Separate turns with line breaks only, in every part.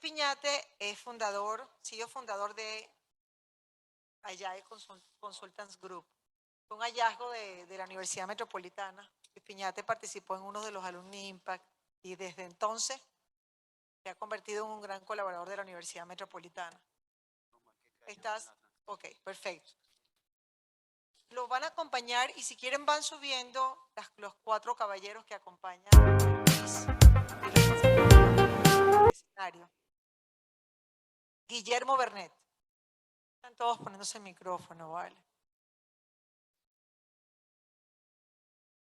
Piñate es CEO fundador de Agile Consultants Group. Fue un hallazgo de la Universidad Metropolitana. Luis Piñate participó en uno de los Alumni Impact y desde entonces se ha convertido en un gran colaborador de la Universidad Metropolitana. ¿Estás? Ok, perfecto. Los van a acompañar y si quieren van subiendo los 4 caballeros que acompañan al escenario. Guillermo Bernet. Están todos poniéndose el micrófono, ¿vale?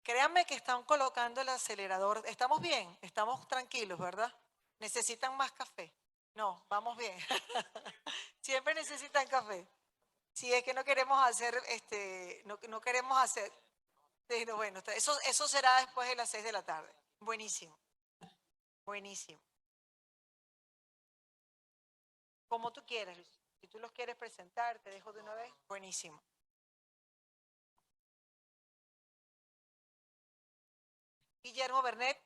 Créanme que están colocando el acelerador. ¿Estamos bien? Estamos tranquilos, ¿verdad? ¿Necesitan más café? No, vamos bien. Siempre necesitan café. Si es que no queremos hacer, no queremos hacer. Bueno, eso será después de las 6 de la tarde. Buenísimo. Buenísimo. Como tú quieras, Luis. Si tú los quieres presentar, te dejo de una vez. Buenísimo. Guillermo Bernet,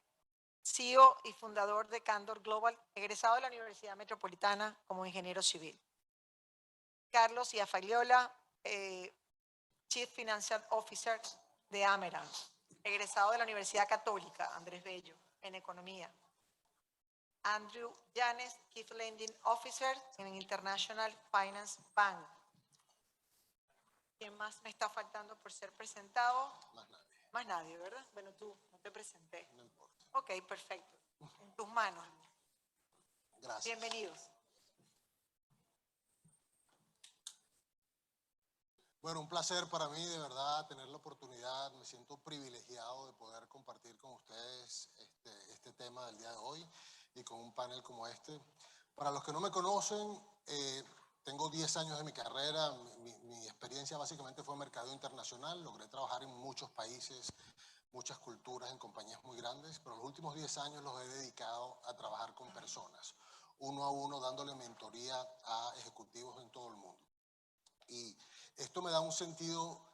CEO y fundador de Candor Global, egresado de la Universidad Metropolitana como ingeniero civil. Carlos Iafagliola, Chief Financial Officer de Amerant, egresado de la Universidad Católica, Andrés Bello, en economía. Andrew Llanes, Chief Lending Officer en International Finance Bank. ¿Quién más me está faltando por ser presentado?
Más nadie.
Más nadie, ¿verdad? Bueno, tú no te presenté.
No importa.
Ok, perfecto. En tus manos.
Gracias.
Bienvenidos.
Bueno, un placer para mí, de verdad, tener la oportunidad. Me siento privilegiado de poder compartir con ustedes este tema del día de hoy y con un panel como este. Para los que no me conocen, tengo 10 años de mi carrera. Mi experiencia básicamente fue mercadeo internacional. Logré trabajar en muchos países, muchas culturas, en compañías muy grandes, pero los últimos 10 años los he dedicado a trabajar con personas, uno a uno, dándole mentoría a ejecutivos en todo el mundo. Y esto me da un sentido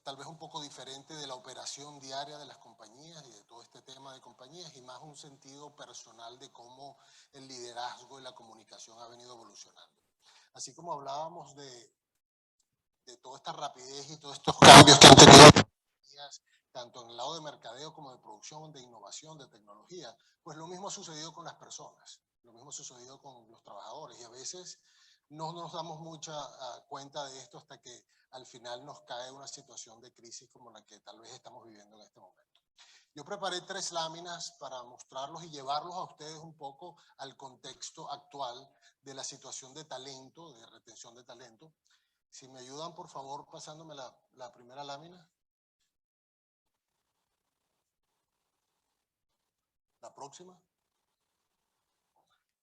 tal vez un poco diferente de la operación diaria de las compañías y de todo este tema de compañías, y más un sentido personal de cómo el liderazgo y la comunicación ha venido evolucionando. Así como hablábamos de toda esta rapidez y todos estos cambios que han tenido las compañías, tanto en el lado de mercadeo como de producción, de innovación, de tecnología, pues lo mismo ha sucedido con las personas, lo mismo ha sucedido con los trabajadores, y a veces no nos damos mucha cuenta de esto hasta que al final nos cae una situación de crisis como la que tal vez estamos viviendo en este momento. Yo preparé 3 láminas para mostrarlos y llevarlos a ustedes un poco al contexto actual de la situación de talento, de retención de talento. Si me ayudan, por favor, pasándome la primera lámina. La próxima.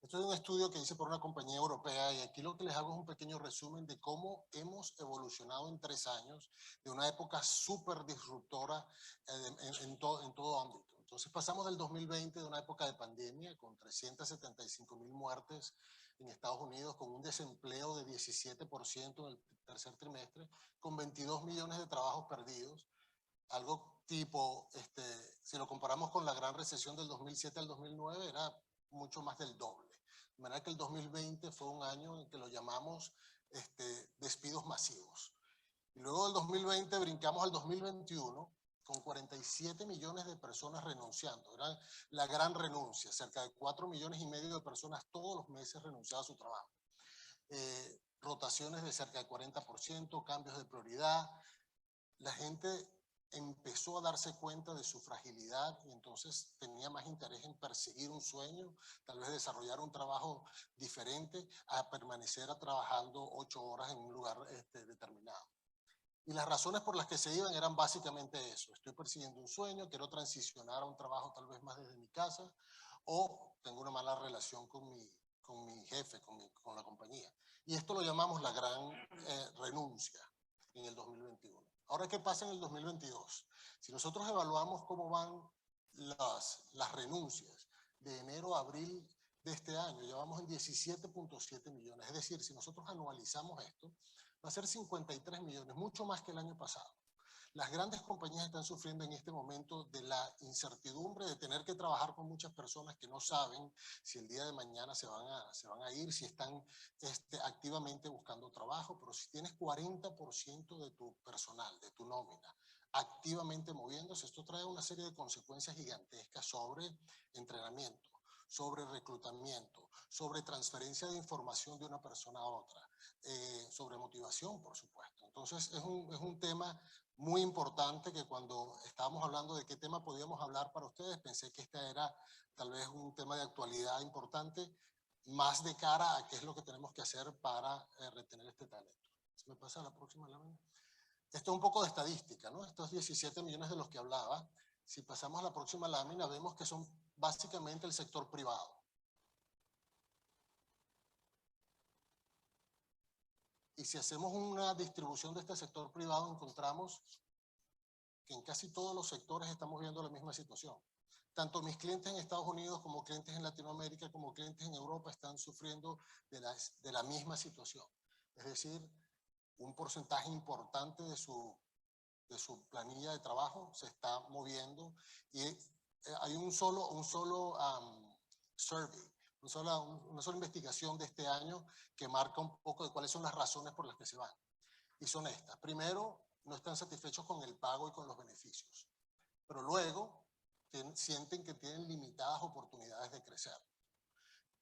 Esto es un estudio que hice por una compañía europea y aquí lo que les hago es un pequeño resumen de cómo hemos evolucionado en 3 años de una época súper disruptora en todo ámbito. Entonces pasamos del 2020 de una época de pandemia con 375,000 muertes en Estados Unidos, con un desempleo de 17% en el tercer trimestre, con 22 millones de trabajos perdidos, algo tipo, si lo comparamos con la gran recesión del 2007 al 2009, era mucho más del doble. De manera que el 2020 fue un año en que lo llamamos despidos masivos. Y luego del 2020 brincamos al 2021 con 47 millones de personas renunciando. Era la gran renuncia, cerca de 4,5 millones de personas todos los meses renunciaban a su trabajo. Rotaciones de cerca de 40%, cambios de prioridad. La gente empezó a darse cuenta de su fragilidad y entonces tenía más interés en perseguir un sueño, tal vez desarrollar un trabajo diferente, a permanecer trabajando 8 horas en un lugar determinado. Y las razones por las que se iban eran básicamente eso: estoy persiguiendo un sueño, quiero transicionar a un trabajo tal vez más desde mi casa, o tengo una mala relación con mi jefe, con la compañía. Y esto lo llamamos la gran renuncia en el 2021. Ahora, ¿qué pasa en el 2022? Si nosotros evaluamos cómo van las renuncias de enero a abril de este año, llevamos en 17,7 millones. Es decir, si nosotros anualizamos esto, va a ser 53 millones, mucho más que el año pasado. Las grandes compañías están sufriendo en este momento de la incertidumbre de tener que trabajar con muchas personas que no saben si el día de mañana se van a ir, si están activamente buscando trabajo, pero si tienes 40% de tu personal, de tu nómina, activamente moviéndose, esto trae una serie de consecuencias gigantescas sobre entrenamiento, sobre reclutamiento, sobre transferencia de información de una persona a otra, sobre motivación, por supuesto. Entonces, es un tema muy importante que cuando estábamos hablando de qué tema podíamos hablar para ustedes, pensé que este era tal vez un tema de actualidad importante, más de cara a qué es lo que tenemos que hacer para retener este talento. ¿Se me pasa la próxima lámina? Esto es un poco de estadística, ¿no? Estos 17 millones de los que hablaba, si pasamos a la próxima lámina, vemos que son básicamente el sector privado. Y si hacemos una distribución de este sector privado, encontramos que en casi todos los sectores estamos viendo la misma situación. Tanto mis clientes en Estados Unidos como clientes en Latinoamérica como clientes en Europa están sufriendo de la misma situación. Es decir, un porcentaje importante de su planilla de trabajo se está moviendo y hay un solo survey, una sola investigación de este año que marca un poco de cuáles son las razones por las que se van. Y son estas. Primero, no están satisfechos con el pago y con los beneficios, pero luego sienten que tienen limitadas oportunidades de crecer.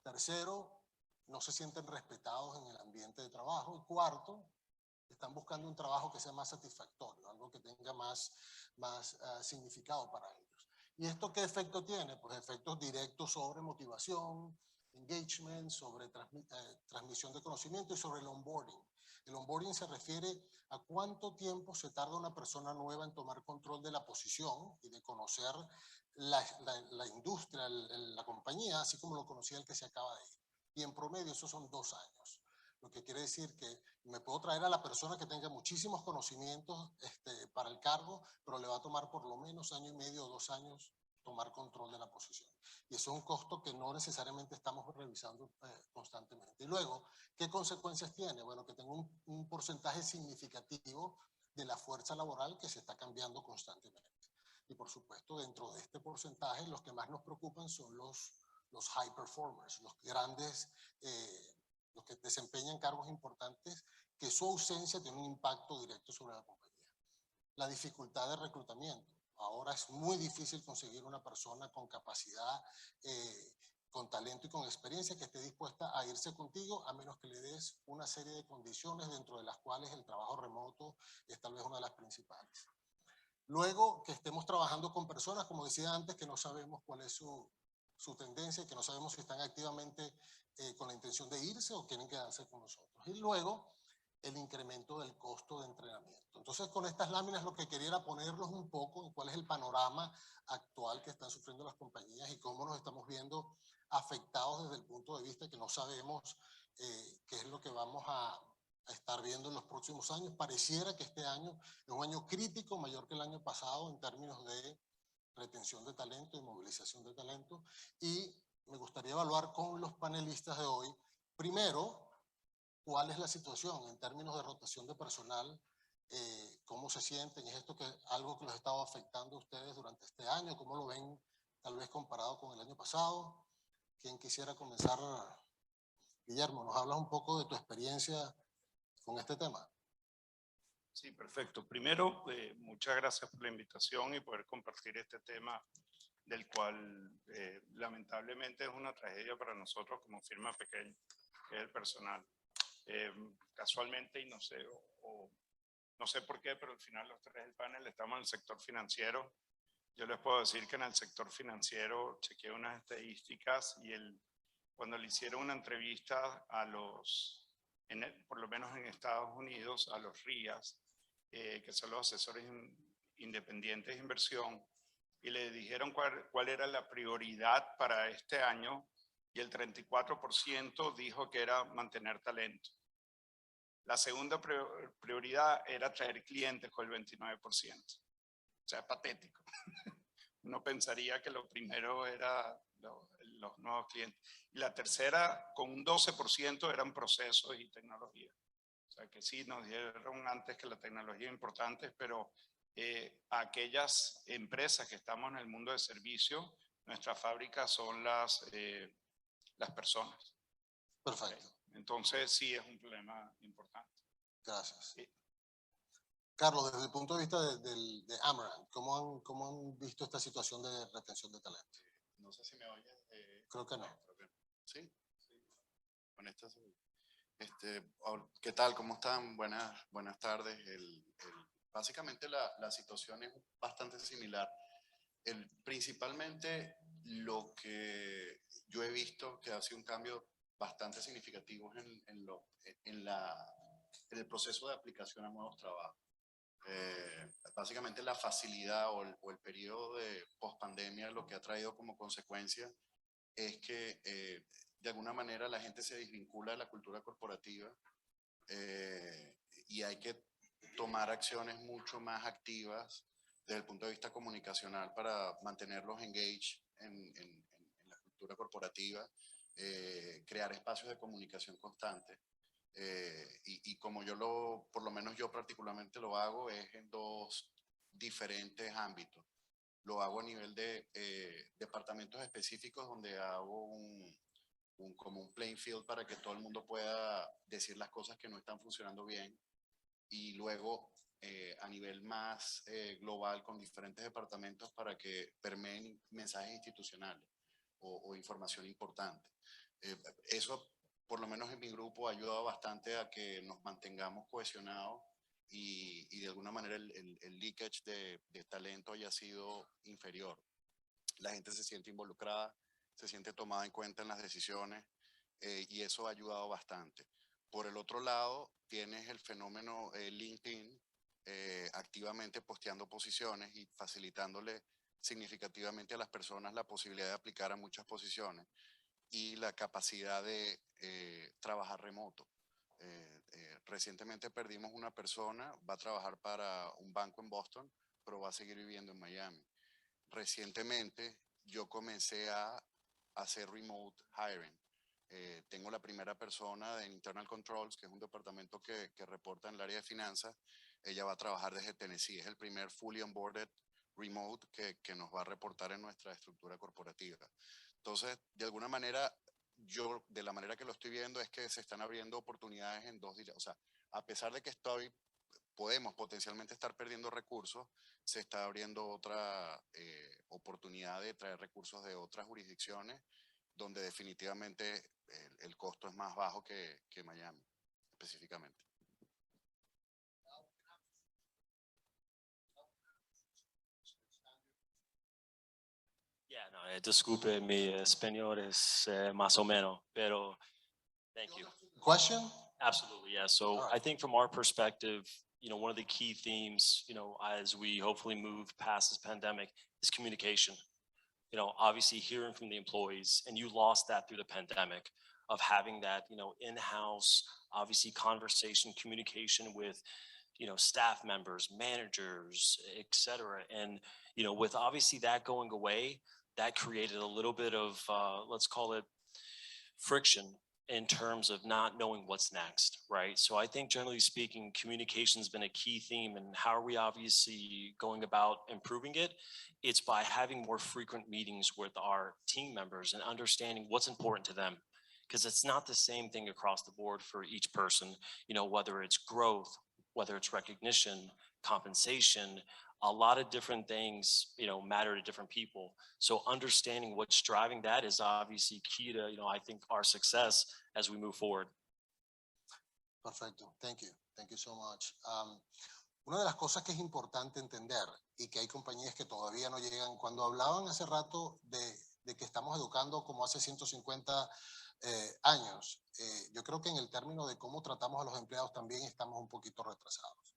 Tercero, no se sienten respetados en el ambiente de trabajo. Y cuarto, están buscando un trabajo que sea más satisfactorio, algo que tenga más significado para ellos. ¿Y esto qué efecto tiene? Pues efectos directos sobre motivación, engagement, sobre transmisión de conocimiento y sobre el onboarding. El onboarding se refiere a cuánto tiempo se tarda una persona nueva en tomar control de la posición y de conocer la industria, la compañía, así como lo conocía el que se acaba de ir. Y en promedio esos son 2 años. Lo que quiere decir que me puedo traer a la persona que tenga muchísimos conocimientos para el cargo, pero le va a tomar por lo menos 1 año y medio o 2 años tomar control de la posición. Y eso es un costo que no necesariamente estamos revisando constantemente. Y luego, ¿qué consecuencias tiene? Bueno, que tengo un porcentaje significativo de la fuerza laboral que se está cambiando constantemente. Y por supuesto, dentro de este porcentaje, los que más nos preocupan son los high performers, los grandes, los que desempeñan cargos importantes, que su ausencia tiene un impacto directo sobre la compañía. La dificultad de reclutamiento. Ahora es muy difícil conseguir una persona con capacidad, con talento y con experiencia que esté dispuesta a irse contigo, a menos que le des una serie de condiciones dentro de las cuales el trabajo remoto es tal vez una de las principales. Luego, que estemos trabajando con personas, como decía antes, que no sabemos cuál es su tendencia, que no sabemos si están activamente con la intención de irse o quieren quedarse con nosotros. Y luego, el incremento del costo de entrenamiento. Entonces, con estas láminas lo que quería era ponerlos un poco en cuál es el panorama actual que están sufriendo las compañías y cómo nos estamos viendo afectados desde el punto de vista que no sabemos qué es lo que vamos a estar viendo en los próximos años. Pareciera que este año es un año crítico, mayor que el año pasado en términos de retención de talento y movilización de talento. Y me gustaría evaluar con los panelistas de hoy, primero, cuál es la situación en términos de rotación de personal, cómo se sienten, es esto algo que los ha estado afectando a ustedes durante este año, cómo lo ven tal vez comparado con el año pasado. ¿Quién quisiera comenzar? Guillermo, ¿nos hablas un poco de tu experiencia con este tema?
Sí, perfecto. Primero, muchas gracias por la invitación y poder compartir este tema del cual lamentablemente es una tragedia para nosotros como firma pequeña, que es el personal. Casualmente, y no sé, no sé por qué, pero al final los tres del panel estamos en el sector financiero. Yo les puedo decir que en el sector financiero chequeé unas estadísticas y cuando le hicieron una entrevista a por lo menos en Estados Unidos, a los RIAs, que son los asesores independientes de inversión, y le dijeron cuál era la prioridad para este año, y el 34% dijo que era mantener talento. La segunda prioridad era traer clientes con el 29%. O sea, patético. Uno pensaría que lo primero era los nuevos clientes. Y la tercera, con un 12%, eran procesos y tecnología. O sea, que sí, nos dijeron antes que la tecnología es importante, pero aquellas empresas que estamos en el mundo de servicio, nuestra fábrica son las personas.
Perfecto,
Entonces sí es un problema importante.
gracias.
Sí.
Carlos, desde el punto de vista de Amaranth, ¿cómo han visto esta situación de retención de talento?
No sé si me oyes.
Creo que no.
Sí. Con esta ¿qué tal? ¿Cómo están? Buenas tardes. Básicamente la situación es bastante similar. Principalmente lo que yo he visto que ha sido un cambio bastante significativo en el proceso de aplicación a nuevos trabajos. Básicamente la facilidad o el periodo de pospandemia lo que ha traído como consecuencia es que de alguna manera la gente se desvincula de la cultura corporativa y hay que tomar acciones mucho más activas desde el punto de vista comunicacional para mantenerlos engaged en la cultura corporativa, crear espacios de comunicación constante. Y como por lo menos yo particularmente lo hago, es en dos diferentes ámbitos. Lo hago a nivel de departamentos específicos donde hago como un playing field para que todo el mundo pueda decir las cosas que no están funcionando bien. Y luego a nivel más global con diferentes departamentos para que permeen mensajes institucionales o información importante. Eso, por lo menos en mi grupo, ha ayudado bastante a que nos mantengamos cohesionados y de alguna manera el leakage de talento haya sido inferior. La gente se siente involucrada, se siente tomada en cuenta en las decisiones y eso ha ayudado bastante. Por el otro lado, tienes el fenómeno LinkedIn activamente posteando posiciones y facilitándole significativamente a las personas la posibilidad de aplicar a muchas posiciones y la capacidad de trabajar remoto. Recientemente perdimos una persona, va a trabajar para un banco en Boston, pero va a seguir viviendo en Miami. Recientemente yo comencé a hacer remote hiring. Tengo la primera persona de Internal Controls, que es un departamento que reporta en el área de finanzas. Ella va a trabajar desde Tennessee. Es el primer fully onboarded remote que nos va a reportar en nuestra estructura corporativa. Entonces, de alguna manera, yo de la manera que lo estoy viendo es que se están abriendo oportunidades en dos direcciones. O sea, a pesar de que podemos potencialmente estar perdiendo recursos, se está abriendo otra oportunidad de traer recursos de otras jurisdicciones donde definitivamente el costo es más bajo que Miami, específicamente.
Yeah, no, disculpe, mi español es más o menos, pero thank you.
Question?
Absolutely, yeah. So
All right.
I think from our perspective, one of the key themes, as we hopefully move past this pandemic is communication. Obviously hearing from the employees, and you lost that through the pandemic, of having that, in-house, obviously conversation, communication with, staff members, managers, et cetera. And, with obviously that going away, that created a little bit of, let's call it friction in terms of not knowing what's next, right? So I think generally speaking, communication has been a key theme. And how are we obviously going about improving it? It's by having more frequent meetings with our team members and understanding what's important to them. Because it's not the same thing across the board for each person, whether it's growth, whether it's recognition, compensation, a lot of different things, matter to different people. So understanding what's driving that is obviously key to, I think our success as we move forward.
Perfecto, thank you. Thank you so much. Una de las cosas que es importante entender y que hay compañías que todavía no llegan, cuando hablaban hace rato de que estamos educando como hace 150 años, yo creo que en el término de cómo tratamos a los empleados también estamos un poquito retrasados.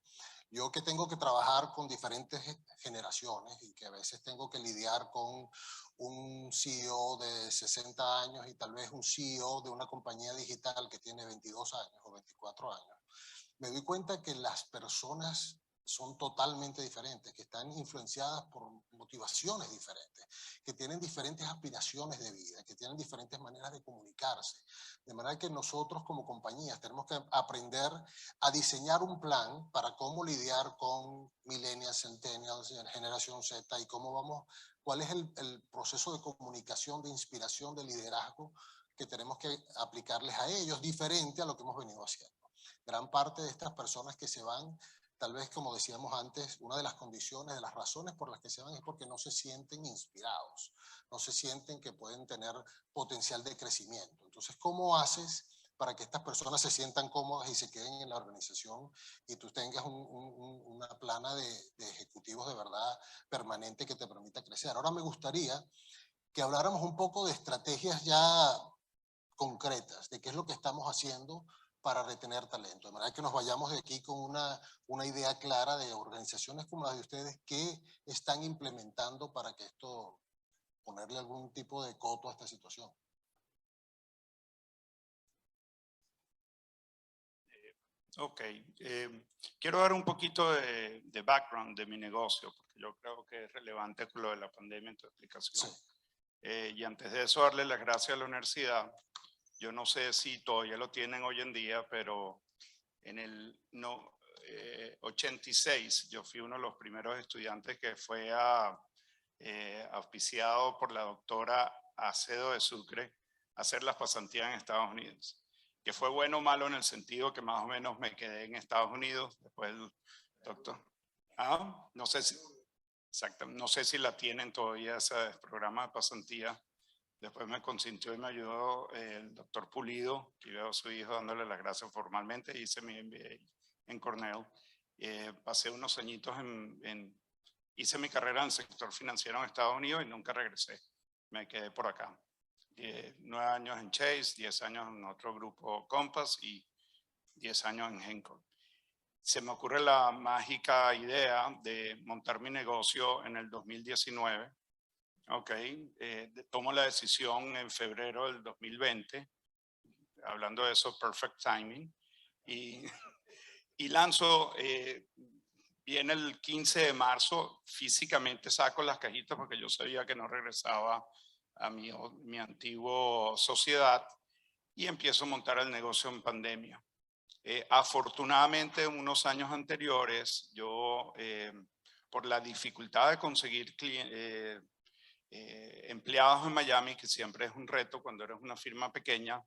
Yo que tengo que trabajar con diferentes generaciones y que a veces tengo que lidiar con un CEO de 60 años y tal vez un CEO de una compañía digital que tiene 22 años o 24 años, me doy cuenta que las personas son totalmente diferentes, que están influenciadas por motivaciones diferentes, que tienen diferentes aspiraciones de vida, que tienen diferentes maneras de comunicarse. De manera que nosotros como compañías tenemos que aprender a diseñar un plan para cómo lidiar con millennials, centennials, generación Z y cómo vamos, cuál es el proceso de comunicación, de inspiración, de liderazgo que tenemos que aplicarles a ellos, diferente a lo que hemos venido haciendo. Gran parte de estas personas que se van, tal vez como decíamos antes, una de las condiciones, de las razones por las que se van es porque no se sienten inspirados, no se sienten que pueden tener potencial de crecimiento. Entonces, ¿cómo haces para que estas personas se sientan cómodas y se queden en la organización y tú tengas una plana de ejecutivos de verdad permanente que te permita crecer? Ahora me gustaría que habláramos un poco de estrategias ya concretas, de qué es lo que estamos haciendo para retener talento. De manera que nos vayamos de aquí con una idea clara de organizaciones como las de ustedes que están implementando para que esto, ponerle algún tipo de coto a esta situación.
Ok, quiero dar un poquito de background de mi negocio, porque yo creo que es relevante con lo de la pandemia en tu explicación.
Sí.
Y antes de eso, darle las gracias a la universidad. Yo no sé si todavía lo tienen hoy en día, pero en el 86 yo fui uno de los primeros estudiantes que fue auspiciado por la doctora Acedo de Sucre a hacer las pasantías en Estados Unidos. Que fue bueno o malo en el sentido que más o menos me quedé en Estados Unidos después del doctor. No sé si, exacto, no sé si la tienen todavía ese programa de pasantía. Después me consintió y me ayudó el doctor Pulido, que veo a su hijo dándole las gracias formalmente. Hice mi MBA en Cornell. Pasé unos añitos hice mi carrera en el sector financiero en Estados Unidos y nunca regresé. Me quedé por acá. 9 años en Chase, 10 años en otro grupo Compass y 10 años en Henkel. Se me ocurre la mágica idea de montar mi negocio en el 2019. Ok, tomo la decisión en febrero del 2020, hablando de eso, perfect timing, y lanzo, viene el 15 de marzo, físicamente saco las cajitas porque yo sabía que no regresaba a mi antigua sociedad y empiezo a montar el negocio en pandemia. Afortunadamente, unos años anteriores, yo, por la dificultad de conseguir empleados en Miami, que siempre es un reto cuando eres una firma pequeña,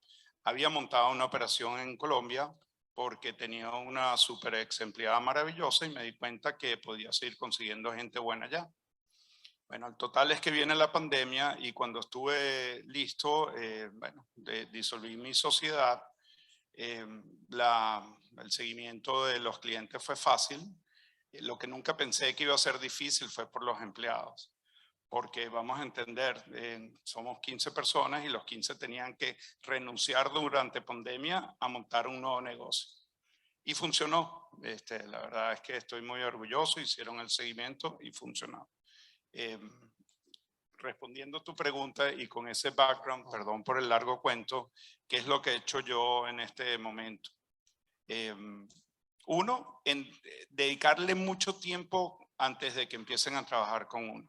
había montado una operación en Colombia porque tenía una super ex empleada maravillosa y me di cuenta que podía seguir consiguiendo gente buena allá. Bueno, el total es que viene la pandemia y cuando estuve listo, bueno, disolví mi sociedad. El seguimiento de los clientes fue fácil. Lo que nunca pensé que iba a ser difícil fue por los empleados. Porque vamos a entender, somos 15 personas y los 15 tenían que renunciar durante pandemia a montar un nuevo negocio. Y funcionó. La verdad es que estoy muy orgulloso, hicieron el seguimiento y funcionó. Respondiendo a tu pregunta y con ese background, perdón por el largo cuento, ¿qué es lo que he hecho yo en este momento? Uno, dedicarle mucho tiempo antes de que empiecen a trabajar con uno.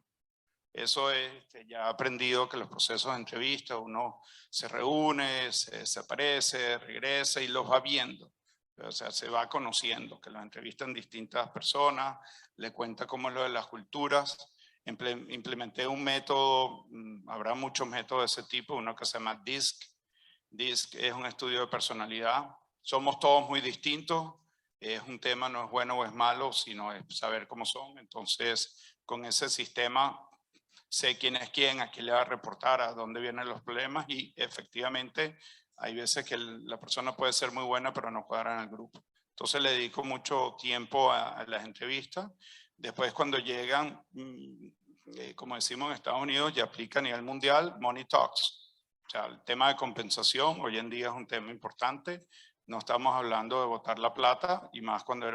Eso es, ya he aprendido que los procesos de entrevista, uno se reúne, se aparece, regresa y los va viendo. O sea, se va conociendo, que los entrevistan distintas personas, le cuenta cómo es lo de las culturas. Implementé un método, habrá muchos métodos de ese tipo, uno que se llama DISC. DISC es un estudio de personalidad. Somos todos muy distintos. Es un tema, no es bueno o es malo, sino es saber cómo son. Entonces, con ese sistema sé quién es quién, a quién le va a reportar, a dónde vienen los problemas y efectivamente hay veces que la persona puede ser muy buena pero no cuadra en el grupo. Entonces le dedico mucho tiempo a las entrevistas. Después cuando llegan, como decimos en Estados Unidos, ya aplica a nivel mundial, Money Talks. O sea, el tema de compensación hoy en día es un tema importante. No estamos hablando de botar la plata y más cuando,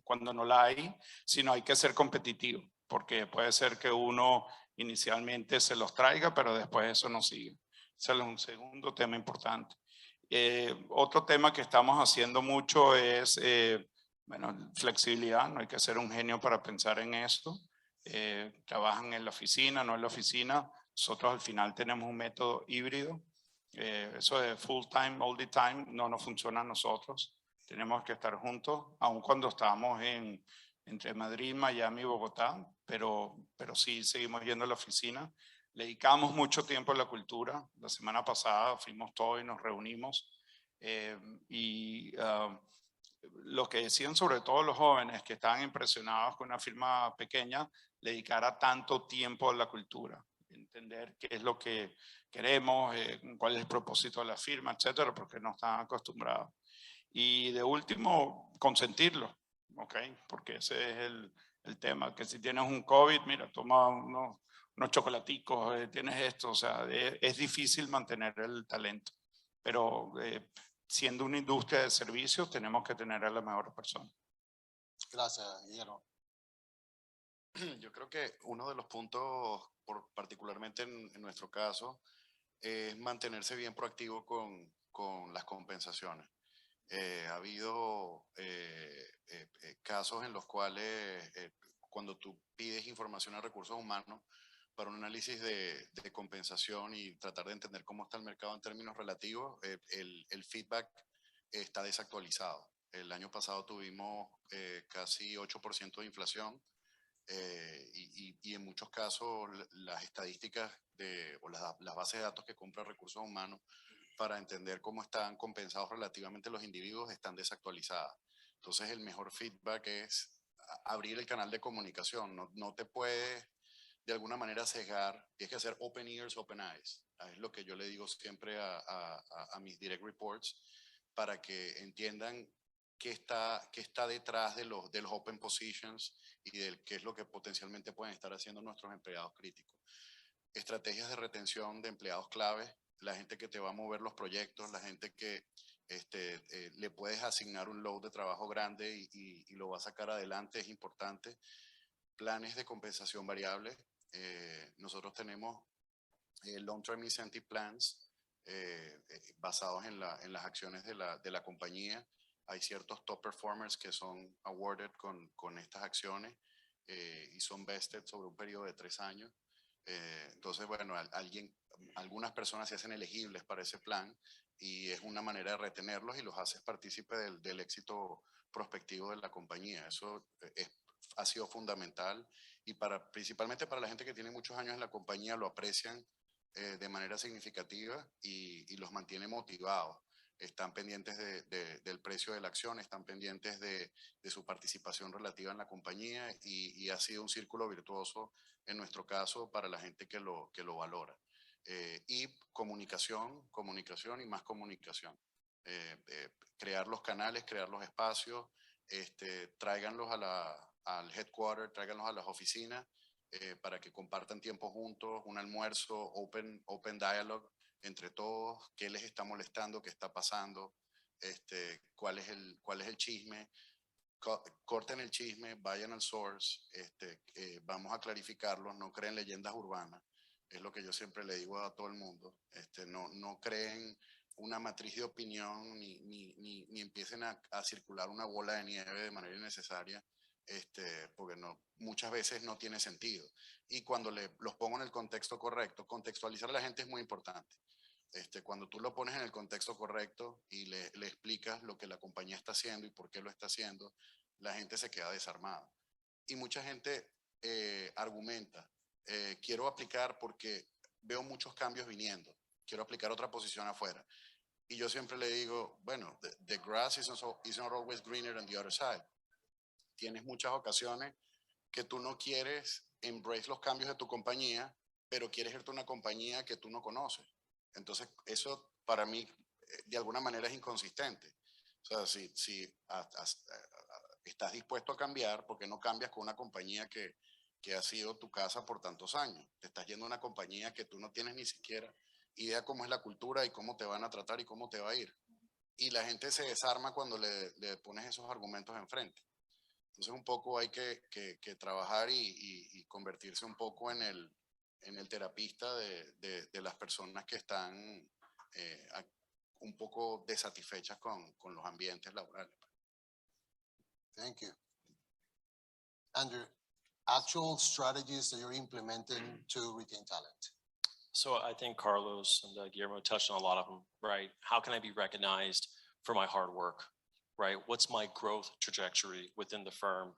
cuando no la hay, sino hay que ser competitivo. Porque puede ser que uno inicialmente se los traiga, pero después eso no sigue. Ese es un segundo tema importante. Otro tema que estamos haciendo mucho es Bueno, flexibilidad, no hay que ser un genio para pensar en esto. Trabajan en la oficina, no en la oficina. Nosotros al final tenemos un método híbrido. Eso de full time, all the time, no nos funciona a nosotros. Tenemos que estar juntos, aun cuando estábamos entre Madrid, Miami y Bogotá, pero sí seguimos yendo a la oficina. Le dedicamos mucho tiempo a la cultura. La semana pasada fuimos todos y nos reunimos. Lo que decían sobre todo los jóvenes que estaban impresionados con una firma pequeña, le dedicara tanto tiempo a la cultura, entender qué es lo que queremos, cuál es el propósito de la firma, etcétera, porque no están acostumbrados. Y de último, consentirlo, ¿ok? Porque ese es el tema, que si tienes un COVID, mira, toma unos chocolaticos, tienes esto, o sea, es difícil mantener el talento, pero siendo una industria de servicios, tenemos que tener a la mejor persona.
Gracias, Guillermo.
Yo creo que uno de los puntos, particularmente en nuestro caso, es mantenerse bien proactivo con las compensaciones. Ha habido casos en los cuales cuando tú pides información a recursos humanos para un análisis de compensación y tratar de entender cómo está el mercado en términos relativos, el feedback está desactualizado. El año pasado tuvimos casi 8% de inflación y en muchos casos las estadísticas o las bases de datos que compra recursos humanos para entender cómo están compensados relativamente los individuos están desactualizadas. Entonces el mejor feedback es abrir el canal de comunicación. No te puedes de alguna manera sesgar, tienes que hacer open ears, open eyes. Es lo que yo le digo siempre a mis direct reports para que entiendan qué está detrás de los open positions y de qué es lo que potencialmente pueden estar haciendo nuestros empleados críticos. Estrategias de retención de empleados clave, la gente que te va a mover los proyectos, la gente que le puedes asignar un load de trabajo grande y lo va a sacar adelante, es importante. Planes de compensación variable. Nosotros tenemos long-term incentive plans basados en las acciones de la compañía. Hay ciertos top performers que son awarded con estas acciones y son vested sobre un periodo de 3 años. Entonces, bueno, algunas personas se hacen elegibles para ese plan y es una manera de retenerlos y los haces partícipes del éxito prospectivo de la compañía. Eso ha sido fundamental y principalmente para la gente que tiene muchos años en la compañía lo aprecian de manera significativa y los mantiene motivados. Están pendientes del precio de la acción, están pendientes de su participación relativa en la compañía y ha sido un círculo virtuoso en nuestro caso para la gente que lo valora. Y comunicación y más comunicación. Crear los canales, crear los espacios, tráiganlos al headquarter, tráiganlos a las oficinas para que compartan tiempo juntos, un almuerzo, open dialogue entre todos, qué les está molestando, qué está pasando, cuál es el chisme. Corten el chisme, vayan al source, vamos a clarificarlo, no creen leyendas urbanas, es lo que yo siempre le digo a todo el mundo, no creen una matriz de opinión ni empiecen a circular una bola de nieve de manera innecesaria, porque muchas veces no tiene sentido. Y cuando los pongo en el contexto correcto, contextualizar a la gente es muy importante. Cuando tú lo pones en el contexto correcto y le explicas lo que la compañía está haciendo y por qué lo está haciendo, la gente se queda desarmada. Y mucha gente argumenta, quiero aplicar porque veo muchos cambios viniendo, quiero aplicar otra posición afuera. Y yo siempre le digo, bueno, the grass is not always greener on the other side. Tienes muchas ocasiones que tú no quieres embrace los cambios de tu compañía, pero quieres irte a una compañía que tú no conoces. Entonces, eso para mí, de alguna manera, es inconsistente. O sea, si estás dispuesto a cambiar, ¿por qué no cambias con una compañía que ha sido tu casa por tantos años? Te estás yendo a una compañía que tú no tienes ni siquiera idea cómo es la cultura y cómo te van a tratar y cómo te va a ir. Y la gente se desarma cuando le pones esos argumentos enfrente. Entonces un poco hay que trabajar y convertirse un poco en el terapista de las personas que están un poco desatisfechas con los ambientes laborales.
Thank you. Andrew, actual strategies that you're implementing to retain talent.
So I think Carlos and Guillermo touched on a lot of them, right? How can I be recognized for my hard work, right? What's my growth trajectory within the firm?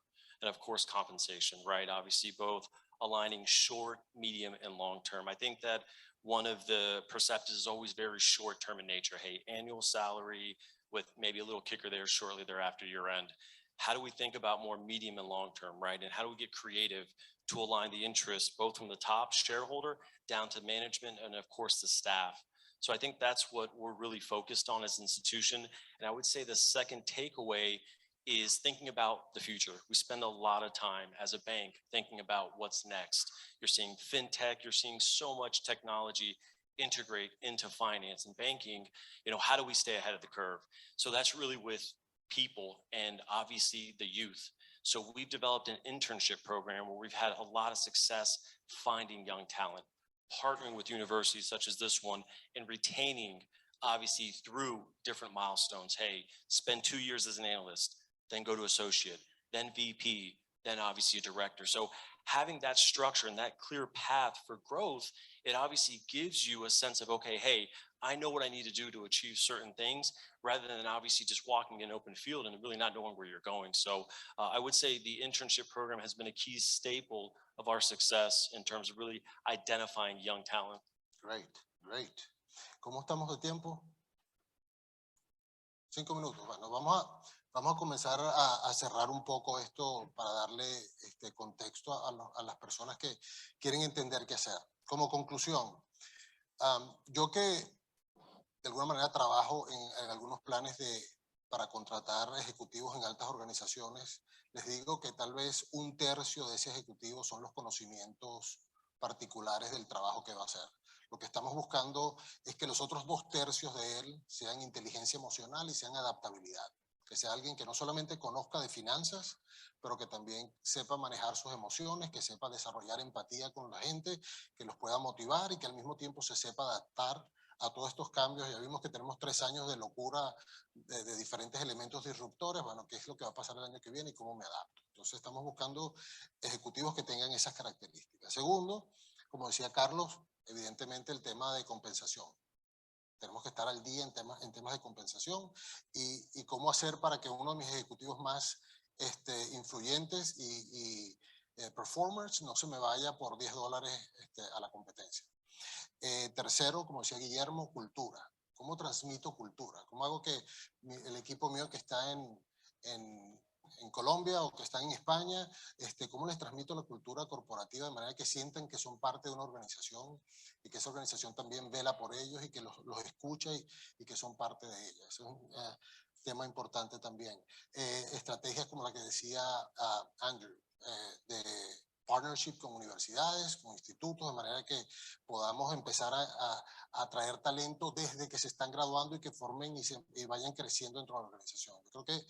And of course, compensation, right? Obviously, both aligning short, medium, and long term. I think that one of the perceptions is always very short term in nature. Hey, annual salary with maybe a little kicker there shortly thereafter year end. How do we think about more medium and long term, right? And how do we get creative to align the interests both from the top shareholder down to management and of course the staff? So I think that's what we're really focused on as an institution. And I would say the second takeaway is thinking about the future. We spend a lot of time as a bank thinking about what's next. You're seeing fintech, you're seeing so much technology integrate into finance and banking. You know, how do we stay ahead of the curve? So that's really with people and obviously the youth. So we've developed an internship program where we've had a lot of success finding young talent, partnering with universities such as this one and retaining obviously through different milestones. Hey, spend 2 years as an analyst, then go to associate, then VP, then obviously a director. So having that structure and that clear path for growth, it obviously gives you a sense of, okay, hey, I know what I need to do to achieve certain things rather than obviously just walking in open field and really not knowing where you're going. So I would say the internship program has been a key staple of our success in terms of really identifying young talent.
Great, great. ¿Cómo estamos de tiempo? 5 minutos. Bueno, vamos a comenzar a cerrar un poco esto para darle contexto a las personas que quieren entender qué hacer. Como conclusión, yo que de alguna manera trabajo en algunos planes para contratar ejecutivos en altas organizaciones, les digo que tal vez 1/3 de ese ejecutivo son los conocimientos particulares del trabajo que va a hacer. Lo que estamos buscando es que los otros 2/3 de él sean inteligencia emocional y sean adaptabilidad. Que sea alguien que no solamente conozca de finanzas, pero que también sepa manejar sus emociones, que sepa desarrollar empatía con la gente, que los pueda motivar y que al mismo tiempo se sepa adaptar a todos estos cambios. Ya vimos que tenemos 3 años de locura de diferentes elementos disruptores. Bueno, ¿qué es lo que va a pasar el año que viene y cómo me adapto? Entonces estamos buscando ejecutivos que tengan esas características. Segundo, como decía Carlos, evidentemente el tema de compensación. Tenemos que estar al día en temas de compensación y cómo hacer para que uno de mis ejecutivos más influyentes y performers no se me vaya por $10 a la competencia. Tercero, como decía Guillermo, cultura. ¿Cómo transmito cultura? ¿Cómo hago que el equipo mío que está en Colombia o que están en España, cómo les transmito la cultura corporativa de manera que sientan que son parte de una organización y que esa organización también vela por ellos y que los escucha y que son parte de ella? Eso es un tema importante también. Estrategias como la que decía Andrew, de partnership con universidades, con institutos, de manera que podamos empezar a atraer talento desde que se están graduando y que formen y vayan creciendo dentro de la organización. Yo creo que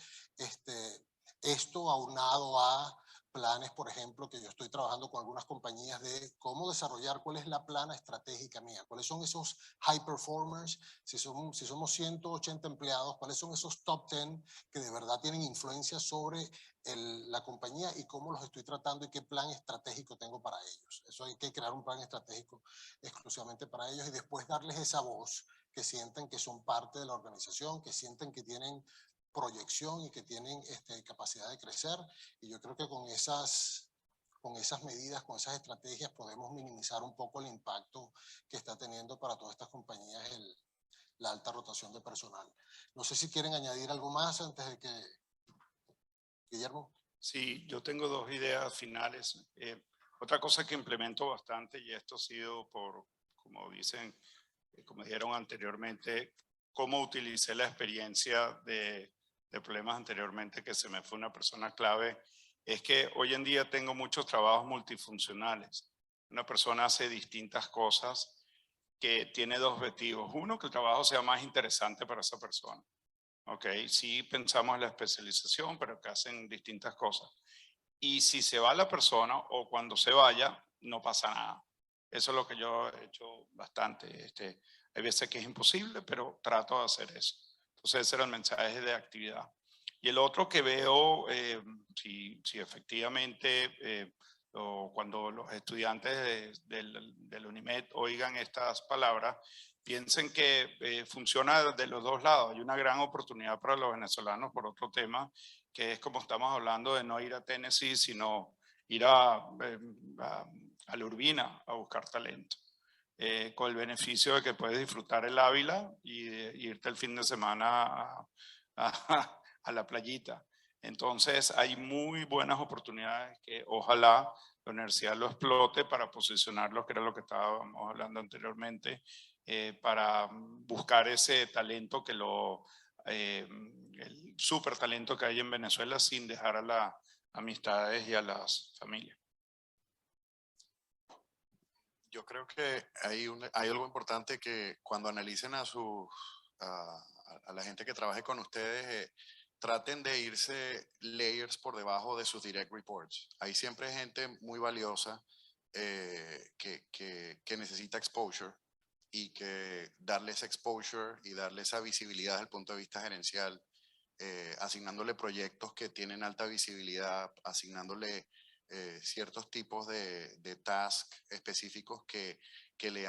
esto aunado a planes, por ejemplo, que yo estoy trabajando con algunas compañías de cómo desarrollar, cuál es la plana estratégica mía, cuáles son esos high performers, si somos 180 empleados, cuáles son esos top 10 que de verdad tienen influencia sobre la compañía y cómo los estoy tratando y qué plan estratégico tengo para ellos. Eso hay que crear un plan estratégico exclusivamente para ellos y después darles esa voz, que sientan que son parte de la organización, que sientan que tienen proyección y que tienen capacidad de crecer. Y yo creo que con esas medidas, con esas estrategias podemos minimizar un poco el impacto que está teniendo para todas estas compañías la alta rotación de personal. No sé si quieren añadir algo más antes de que... Guillermo.
Sí, yo tengo 2 ideas finales. Otra cosa que implemento bastante, y esto ha sido por, como dicen, como dijeron anteriormente, cómo utilicé la experiencia de problemas anteriormente, que se me fue una persona clave, es que hoy en día tengo muchos trabajos multifuncionales. Una persona hace distintas cosas que tiene 2 objetivos. Uno, que el trabajo sea más interesante para esa persona. Ok, sí pensamos en la especialización, pero que hacen distintas cosas. Y si se va la persona o cuando se vaya, no pasa nada. Eso es lo que yo he hecho bastante. Hay veces que es imposible, pero trato de hacer eso. Entonces ese era el mensaje de actividad. Y el otro que veo, si efectivamente cuando los estudiantes del UNIMED oigan estas palabras, piensen que funciona de los dos lados. Hay una gran oportunidad para los venezolanos por otro tema, que es como estamos hablando de no ir a Tennessee, sino ir a la Urbina a buscar talento. Con el beneficio de que puedes disfrutar el Ávila y irte el fin de semana a la playita. Entonces hay muy buenas oportunidades que ojalá la universidad lo explote para posicionarlo, que era lo que estábamos hablando anteriormente, para buscar ese talento el súper talento que hay en Venezuela sin dejar a las amistades y a las familias.
Yo creo que hay algo importante que cuando analicen a la gente que trabaje con ustedes, traten de irse layers por debajo de sus direct reports. Hay siempre gente muy valiosa que necesita exposure y que darle ese exposure y darle esa visibilidad desde el punto de vista gerencial, asignándole proyectos que tienen alta visibilidad, asignándole ciertos tipos de tasks específicos que le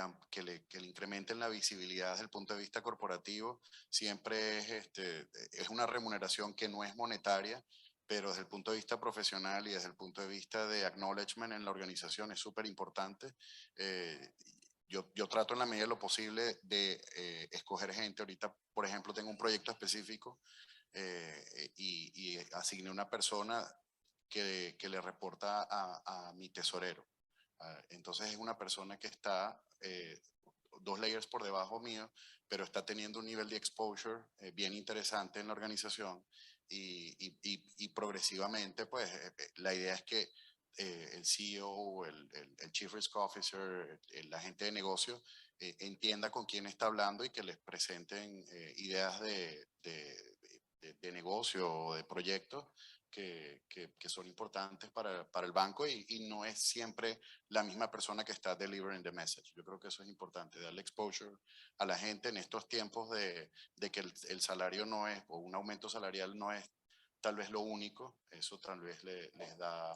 incrementen la visibilidad desde el punto de vista corporativo. Siempre es una remuneración que no es monetaria, pero desde el punto de vista profesional y desde el punto de vista de acknowledgement en la organización es súper importante. Yo trato en la medida de lo posible de escoger gente. Ahorita, por ejemplo, tengo un proyecto específico y asigné una persona que le reporta a mi tesorero. Entonces es una persona que está 2 layers por debajo mío, pero está teniendo un nivel de exposure bien interesante en la organización y progresivamente, pues la idea es que el CEO, el Chief Risk Officer, la gente de negocio entienda con quién está hablando y que les presenten ideas de negocio o de proyectos que son importantes para el banco y no es siempre la misma persona que está delivering the message. Yo creo que eso es importante, darle exposure a la gente en estos tiempos de que el salario no es, o un aumento salarial no es tal vez lo único. Eso tal vez les da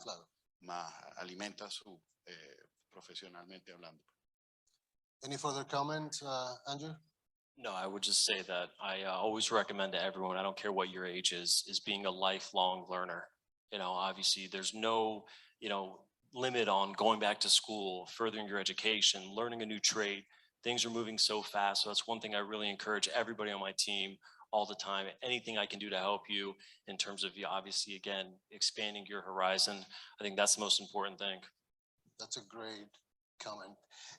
más, alimenta su profesionalmente hablando.
Any further comments, Andrew?
No, I would just say that I always recommend to everyone, I don't care what your age is being a lifelong learner. You know, obviously there's no, limit on going back to school, furthering your education, learning a new trade. Things are moving so fast. So that's one thing I really encourage everybody on my team all the time. Anything I can do to help you in terms of, obviously, again, expanding your horizon. I think that's the most important thing.
That's a great comment.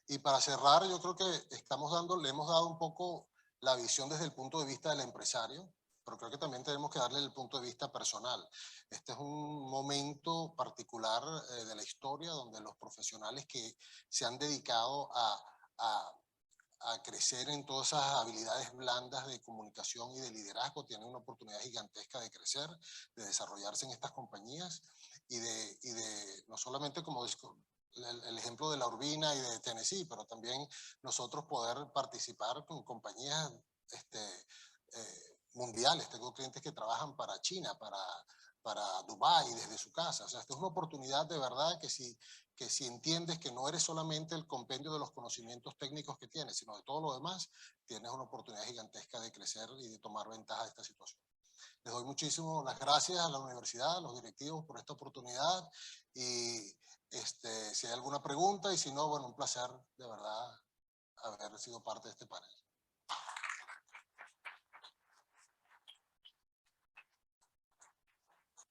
Y para cerrar, yo creo que le hemos dado un poco la visión desde el punto de vista del empresario, pero creo que también tenemos que darle el punto de vista personal. Este es un momento particular de la historia donde los profesionales que se han dedicado a crecer en todas esas habilidades blandas de comunicación y de liderazgo tienen una oportunidad gigantesca de crecer, de desarrollarse en estas compañías y de no solamente como el ejemplo de la Urbina y de Tennessee, pero también nosotros poder participar con compañías mundiales. Tengo clientes que trabajan para China, para Dubái desde su casa. O sea, esta es una oportunidad de verdad que si entiendes que no eres solamente el compendio de los conocimientos técnicos que tienes, sino de todo lo demás, tienes una oportunidad gigantesca de crecer y de tomar ventaja de esta situación. Les doy muchísimas las gracias a la universidad, a los directivos por esta oportunidad y si hay alguna pregunta y si no, bueno, un placer de verdad haber sido parte de este panel.